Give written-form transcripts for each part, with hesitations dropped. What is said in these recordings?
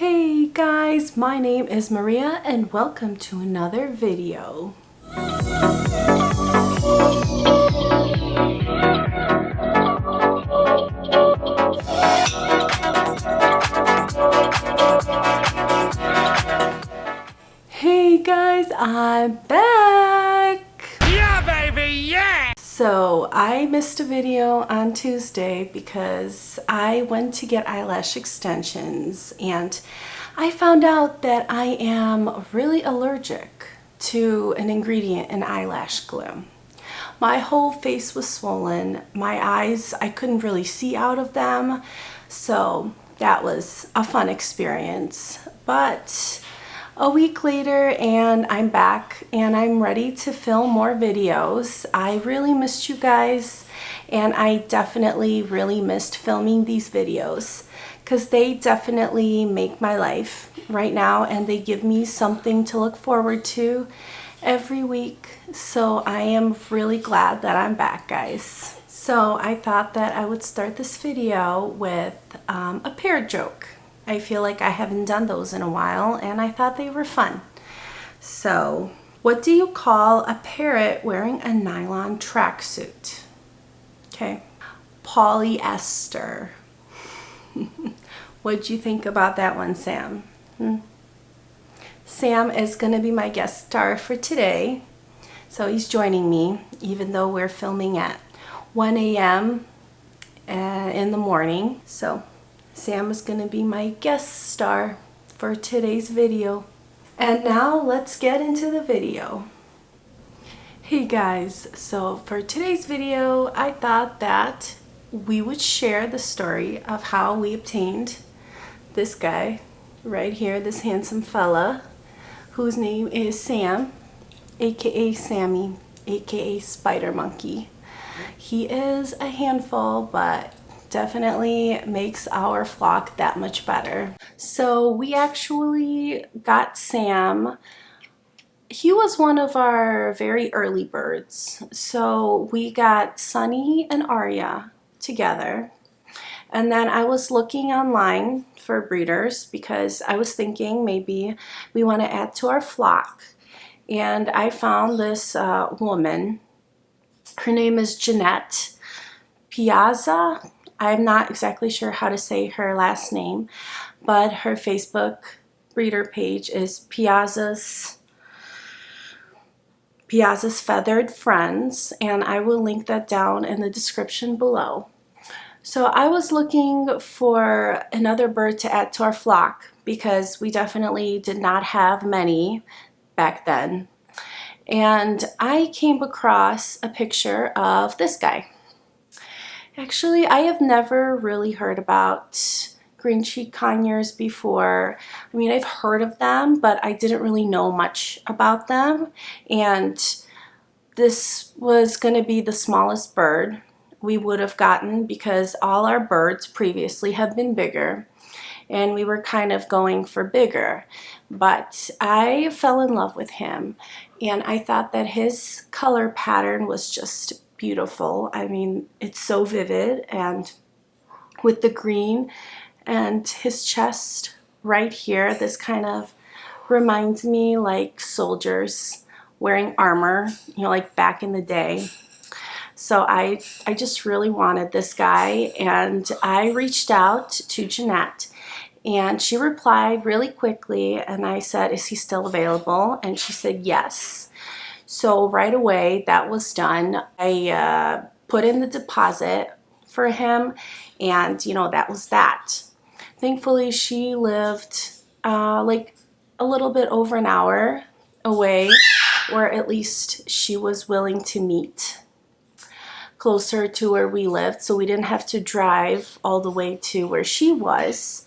Hey guys, my name is Maria and welcome to another video. Hey guys, I'm back! Yeah, baby, yeah! So I missed a video on Tuesday because I went to get eyelash extensions and I found out that I am really allergic to an ingredient in eyelash glue. My whole face was swollen. My eyes, I couldn't really see out of them. So that was a fun experience. But a week later and I'm back and I'm ready to film more videos. I really missed you guys and I definitely really missed filming these videos because they definitely make my life right now and they give me something to look forward to every week. So I am really glad that I'm back, guys. So I thought that I would start this video with a parrot joke. I feel like I haven't done those in a while and I thought they were fun. So, what do you call a parrot wearing a nylon tracksuit? Okay, polyester. What'd you think about that one, Sam? Sam is going to be my guest star for today. So he's joining me even though we're filming at 1 a.m. In the morning. So Sam is going to be my guest star for today's video. And now let's get into the video. Hey guys, so for today's video, I thought that we would share the story of how we obtained this guy right here, this handsome fella, whose name is Sam, aka Sammy, aka Spider Monkey. He is a handful, but definitely makes our flock that much better. So we actually got Sam. He was one of our very early birds. So we got Sunny and Arya together. And then I was looking online for breeders because I was thinking maybe we want to add to our flock. And I found this woman. Her name is Jeanette Piazza. I'm not exactly sure how to say her last name, but her Facebook breeder page is Piazza's Feathered Friends, and I will link that down in the description below. So I was looking for another bird to add to our flock because we definitely did not have many back then. And I came across a picture of this guy. Actually, I have never really heard about green cheek conures before. I mean, I've heard of them, but I didn't really know much about them. And this was going to be the smallest bird we would have gotten because all our birds previously have been bigger. And we were kind of going for bigger. But I fell in love with him. And I thought that his color pattern was just beautiful. I mean, it's so vivid, and with the green and his chest right here, this kind of reminds me like soldiers wearing armor, you know, like back in the day. So I just really wanted this guy, and I reached out to Jeanette and she replied really quickly, and I said, "Is he still available?" And she said yes. So right away that was done. I put in the deposit for him, and you know, that was that. Thankfully she lived like a little bit over an hour away, or at least she was willing to meet closer to where we lived, so we didn't have to drive all the way to where she was.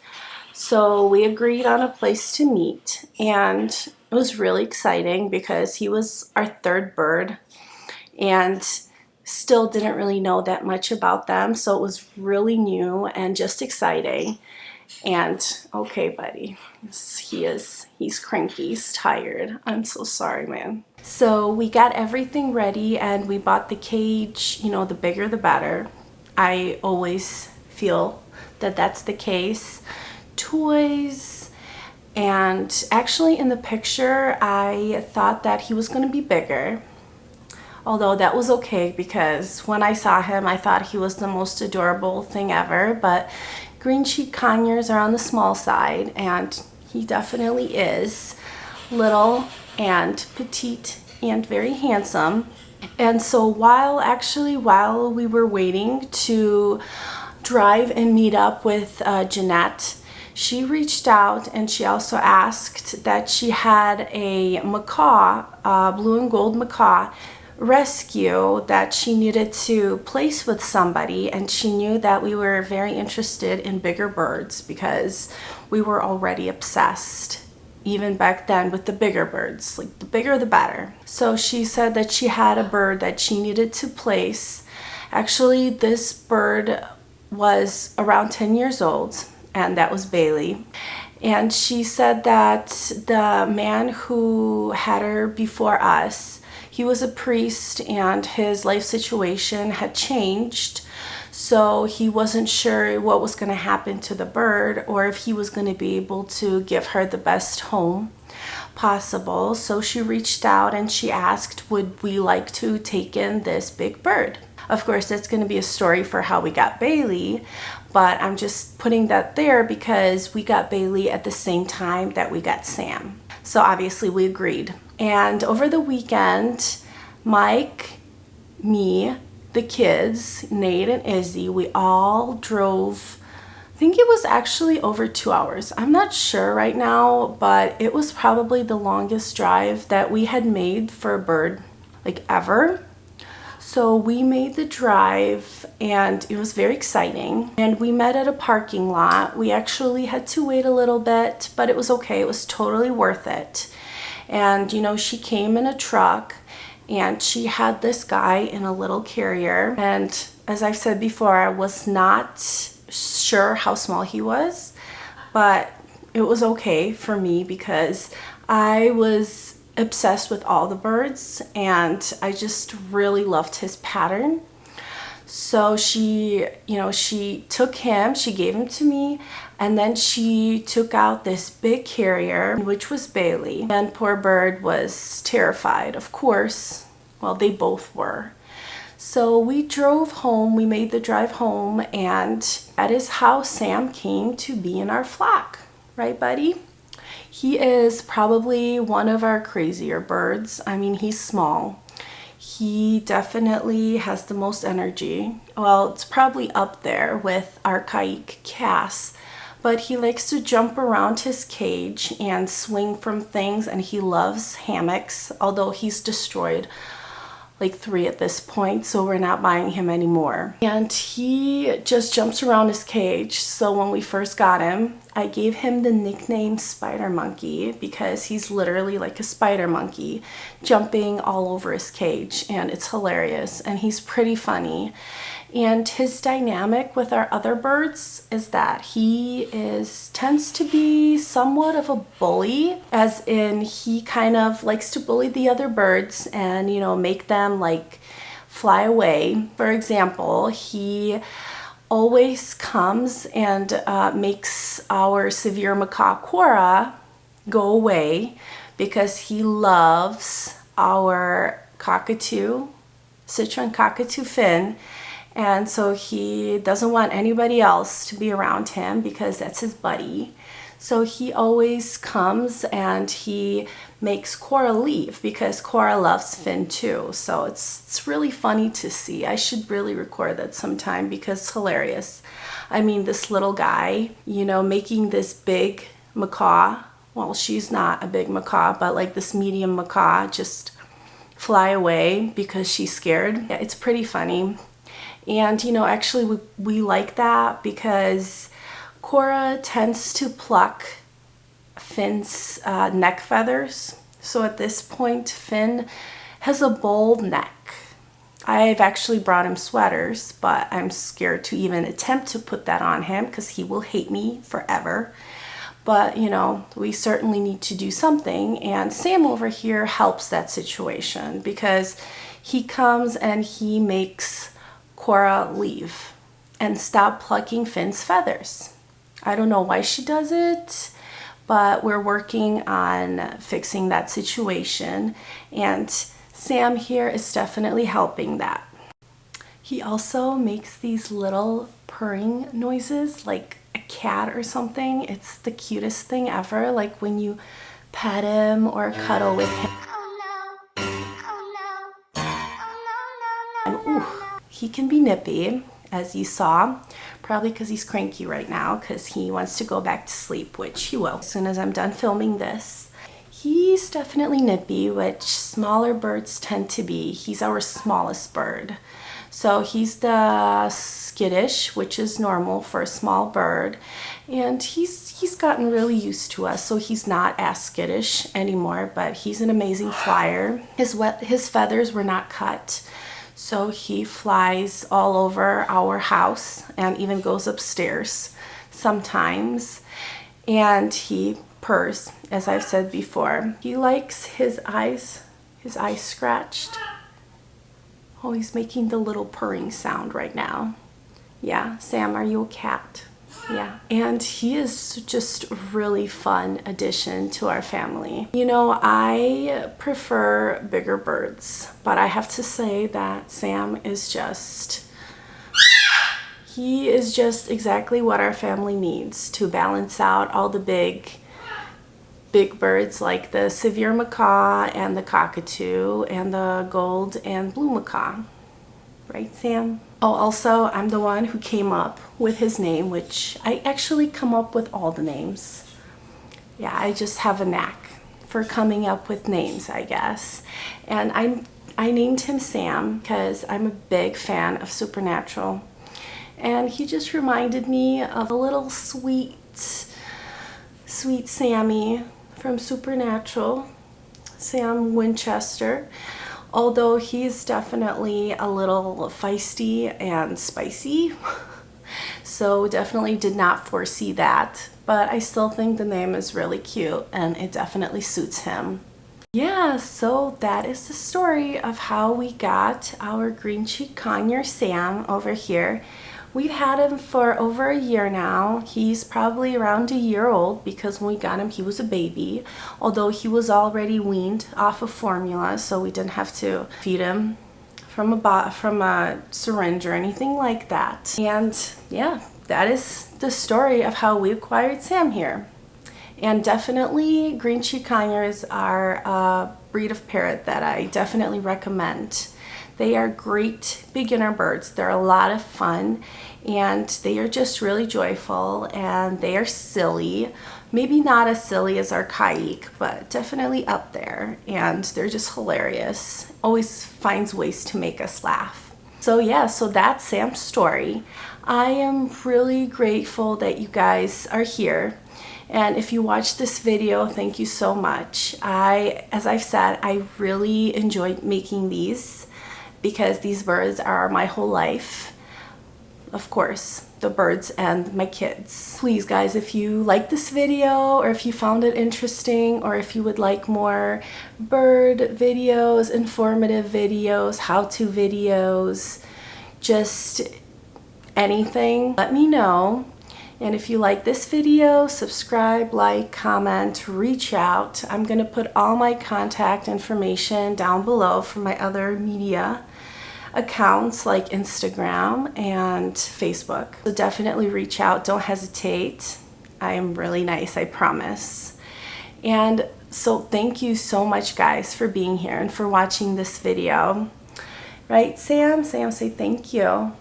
So we agreed on a place to meet, and it was really exciting because he was our third bird and still didn't really know that much about them. So it was really new and just exciting. And okay, buddy, he's cranky, he's tired. I'm so sorry, man. So we got everything ready and we bought the cage. You know, the bigger the better. I always feel that that's the case. Toys And actually in the picture, I thought that he was going to be bigger. Although that was okay because when I saw him, I thought he was the most adorable thing ever. But green cheek conures are on the small side, and he definitely is little and petite and very handsome. And so while we were waiting to drive and meet up with Jeanette, she reached out and she also asked that she had a macaw, blue and gold macaw rescue that she needed to place with somebody, and she knew that we were very interested in bigger birds because we were already obsessed even back then with the bigger birds, like the bigger the better. So she said that she had a bird that she needed to place. Actually, this bird was around 10 years old, and that was Bailey. And she said that the man who had her before us, he was a priest and his life situation had changed. So he wasn't sure what was going to happen to the bird or if he was going to be able to give her the best home possible. So she reached out and she asked, would we like to take in this big bird? Of course, that's going to be a story for how we got Bailey, but I'm just putting that there because we got Bailey at the same time that we got Sam. So obviously we agreed. And over the weekend, Mike, me, the kids, Nate and Izzy, we all drove, I think it was actually over 2 hours. I'm not sure right now, but it was probably the longest drive that we had made for a bird, like ever. So we made the drive and it was very exciting. And we met at a parking lot. We actually had to wait a little bit, but it was okay. It was totally worth it. And you know, she came in a truck and she had this guy in a little carrier. And as I've said before, I was not sure how small he was, but it was okay for me because I was obsessed with all the birds and I just really loved his pattern. So she took him, she gave him to me, and then she took out this big carrier, which was Bailey. And poor bird was terrified, of course. Well, they both were. So we drove home, we made the drive home, and at his house, Sam came to be in our flock. Right, buddy? He is probably one of our crazier birds. I mean, he's small. He definitely has the most energy. Well, it's probably up there with archaic Cass, but he likes to jump around his cage and swing from things, and he loves hammocks, although he's destroyed like 3 at this point, so we're not buying him anymore. And he just jumps around his cage. So when we first got him, I gave him the nickname Spider Monkey because he's literally like a spider monkey jumping all over his cage, and it's hilarious and he's pretty funny. And his dynamic with our other birds is that he tends to be somewhat of a bully, as in he kind of likes to bully the other birds and, you know, make them like fly away. For example, he always comes and makes our severe macaw Cora go away because he loves our cockatoo, Citron cockatoo Finn. And so he doesn't want anybody else to be around him because that's his buddy. So he always comes and he makes Cora leave because Cora loves Finn too. So it's really funny to see. I should really record that sometime because it's hilarious. I mean, this little guy, you know, making this big macaw, well, she's not a big macaw, but like this medium macaw just fly away because she's scared. Yeah, it's pretty funny. And, you know, actually we like that because Cora tends to pluck Finn's neck feathers. So at this point, Finn has a bold neck. I've actually brought him sweaters, but I'm scared to even attempt to put that on him because he will hate me forever. But, you know, we certainly need to do something. And Sam over here helps that situation because he comes and he makes Cora leave and stop plucking Finn's feathers. I don't know why she does it, but we're working on fixing that situation, and Sam here is definitely helping that. He also makes these little purring noises like a cat or something. It's the cutest thing ever, like when you pet him or cuddle with him. And ooh, he can be nippy, as you saw, probably because he's cranky right now because he wants to go back to sleep, which he will as soon as I'm done filming this. He's definitely nippy, which smaller birds tend to be. He's our smallest bird. So he's the skittish, which is normal for a small bird. And he's gotten really used to us, so he's not as skittish anymore, but he's an amazing flyer. His feathers were not cut, so he flies all over our house and even goes upstairs sometimes. And he purrs, as I've said before. He likes his eyes scratched. Oh, he's making the little purring sound right now. Yeah, Sam, are you a cat? Yeah. And he is just a really fun addition to our family. You know, I prefer bigger birds, but I have to say that Sam is just, he is just exactly what our family needs to balance out all the big birds like the severe macaw and the cockatoo and the gold and blue macaw. Right, Sam? Oh, also, I'm the one who came up with his name, which I actually come up with all the names. Yeah, I just have a knack for coming up with names, I guess. And I named him Sam because I'm a big fan of Supernatural. And he just reminded me of a little sweet Sammy from Supernatural, Sam Winchester, although he's definitely a little feisty and spicy, so definitely did not foresee that, but I still think the name is really cute and it definitely suits him. Yeah, so that is the story of how we got our green cheek conure Sam over here. We've had him for over a year now. He's probably around a year old because when we got him, he was a baby, although he was already weaned off of formula, so we didn't have to feed him from a syringe or anything like that. And yeah, that is the story of how we acquired Sam here. And definitely green cheek conures are a breed of parrot that I definitely recommend. They are great beginner birds. They're a lot of fun and they are just really joyful and they are silly. Maybe not as silly as our Kaik, but definitely up there. And they're just hilarious. Always finds ways to make us laugh. So yeah, so that's Sam's story. I am really grateful that you guys are here. And if you watched this video, thank you so much. As I've said, I really enjoyed making these because these birds are my whole life. Of course, the birds and my kids. Please guys, if you like this video or if you found it interesting or if you would like more bird videos, informative videos, how-to videos, just anything, let me know. And if you like this video, subscribe, like, comment, reach out. I'm gonna put all my contact information down below for my other media accounts like Instagram and Facebook. So definitely reach out, don't hesitate. I am really nice, I promise. And so thank you so much guys for being here and for watching this video. Right, Sam? Sam, say thank you.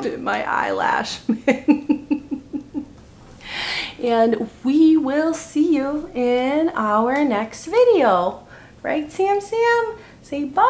Bit my eyelash. And we will see you in our next video. Right, Sam? Say bye.